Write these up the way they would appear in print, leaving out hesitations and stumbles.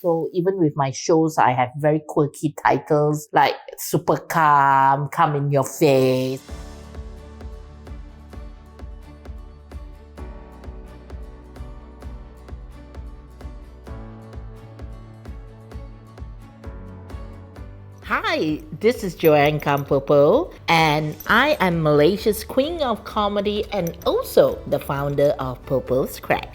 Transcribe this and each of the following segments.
So even with my shows, I have very quirky titles like Super Calm, Come in Your Face. Hi, this is Joanne Purple, and I am Malaysia's Queen of Comedy and also the founder of Purple's Crack.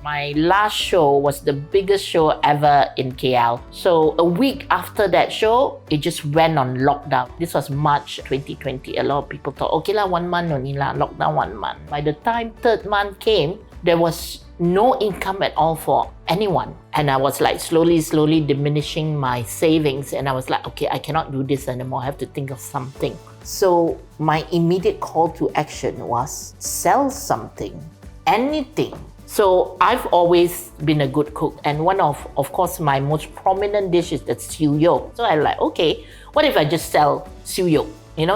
My last show was the biggest show ever in KL. So a week after that show, it just went on lockdown. This was March 2020. A lot of people thought, okay lah, 1 month only lah, lockdown 1 month. By the time third month came, there was no income at all for anyone. And I was like slowly diminishing my savings. And I was like, okay, I cannot do this anymore. I have to think of something. So my immediate call to action was sell something, anything. So I've always been a good cook, and one of course, my most prominent dish is the siu yok. So I'm like, okay, what if I just sell siu yok?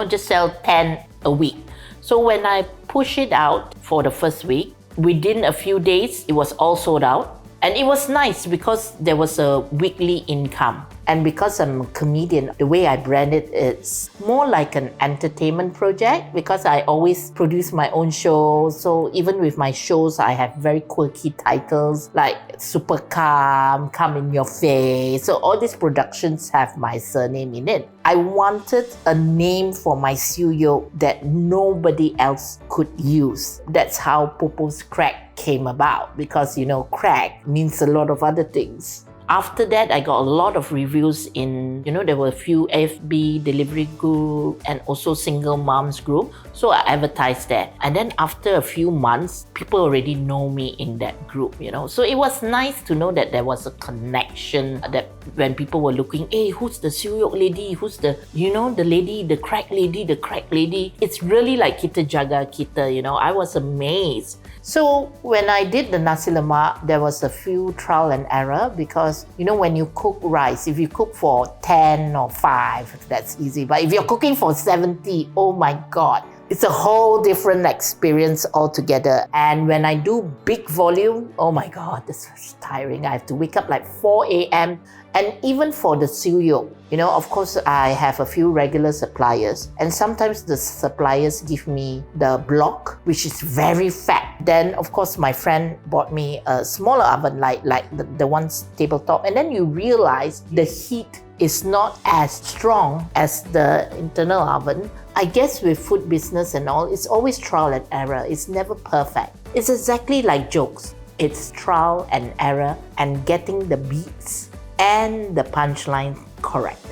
Just sell 10 a week. So when I push it out for the first week, within a few days, it was all sold out. And it was nice because there was a weekly income. And because I'm a comedian, the way I brand it, it's more like an entertainment project because I always produce my own shows. So even with my shows, I have very quirky titles like Super Calm, Come in Your Face. So all these productions have my surname in it. I wanted a name for my siu yok that nobody else could use. That's how Popo's Crack came about because, crack means a lot of other things. After that, I got a lot of reviews in, there were a few FB delivery group and also single moms group. So I advertised there. And then after a few months, people already know me in that group, So it was nice to know that there was a connection, that when people were looking, hey, who's the siu yok lady? Who's the, the lady, the crack lady? It's really like kita jaga kita, I was amazed. So when I did the nasi lemak, there was a few trial and error because, when you cook rice, if you cook for 10 or 5, that's easy. But if you're cooking for 70, oh my God, it's a whole different experience altogether. And when I do big volume, oh my God, this is tiring. I have to wake up like 4 a.m. And even for the siu yok, of course, I have a few regular suppliers. And sometimes the suppliers give me the block, which is very fat. Then, of course, my friend bought me a smaller oven, like the one's tabletop. And then you realize the heat is not as strong as the internal oven. I guess with food business and all, it's always trial and error. It's never perfect. It's exactly like jokes. It's trial and error and getting the beats and the punchline correct.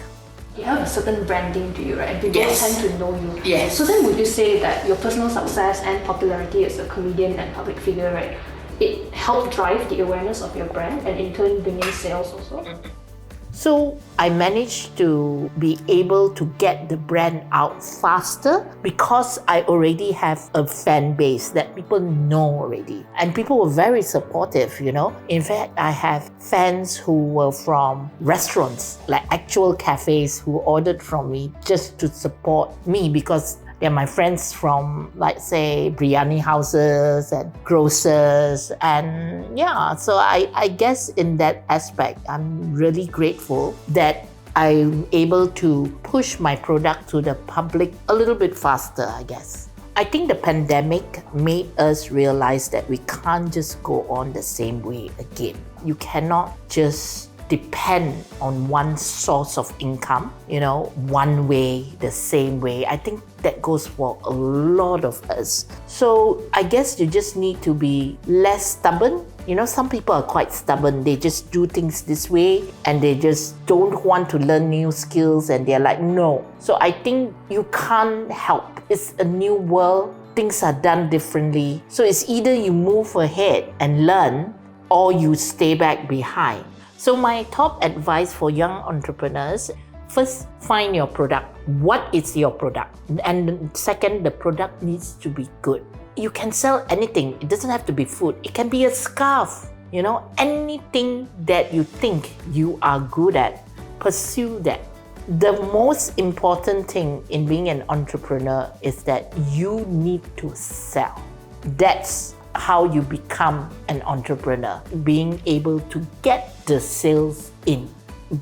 You have a certain branding to you, right? And people tend to know you. Yes. So then would you say that your personal success and popularity as a comedian and public figure, right, it helped drive the awareness of your brand and in turn bring in sales also? So I managed to be able to get the brand out faster because I already have a fan base that people know already. And people were very supportive, In fact, I have fans who were from restaurants, like actual cafes who ordered from me just to support me because they're my friends from, like, say, biryani houses and grocers. And so I guess in that aspect, I'm really grateful that I'm able to push my product to the public a little bit faster, I guess. I think the pandemic made us realize that we can't just go on the same way again. You cannot just depend on one source of income, one way, the same way. I think that goes for a lot of us. So I guess you just need to be less stubborn. Some people are quite stubborn. They just do things this way and they just don't want to learn new skills and they're like, no. So I think you can't help. It's a new world. Things are done differently. So it's either you move ahead and learn or you stay back behind. So my top advice for young entrepreneurs, first, find your product. What is your product? And second, the product needs to be good. You can sell anything. It doesn't have to be food. It can be a scarf. Anything that you think you are good at, pursue that. The most important thing in being an entrepreneur is that you need to sell. That's how you become an entrepreneur, being able to get the sales in.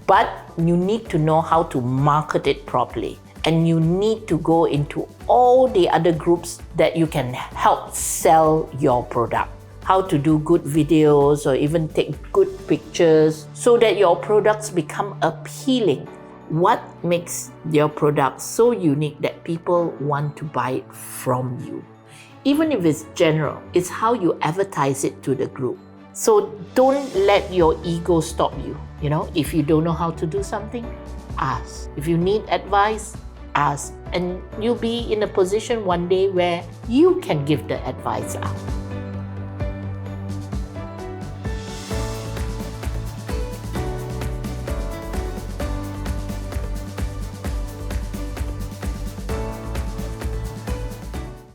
But you need to know how to market it properly. And you need to go into all the other groups that you can help sell your product. How to do good videos or even take good pictures so that your products become appealing. What makes your product so unique that people want to buy it from you? Even if it's general, it's how you advertise it to the group. So don't let your ego stop you. If you don't know how to do something, ask. If you need advice, ask. And you'll be in a position one day where you can give the advice out.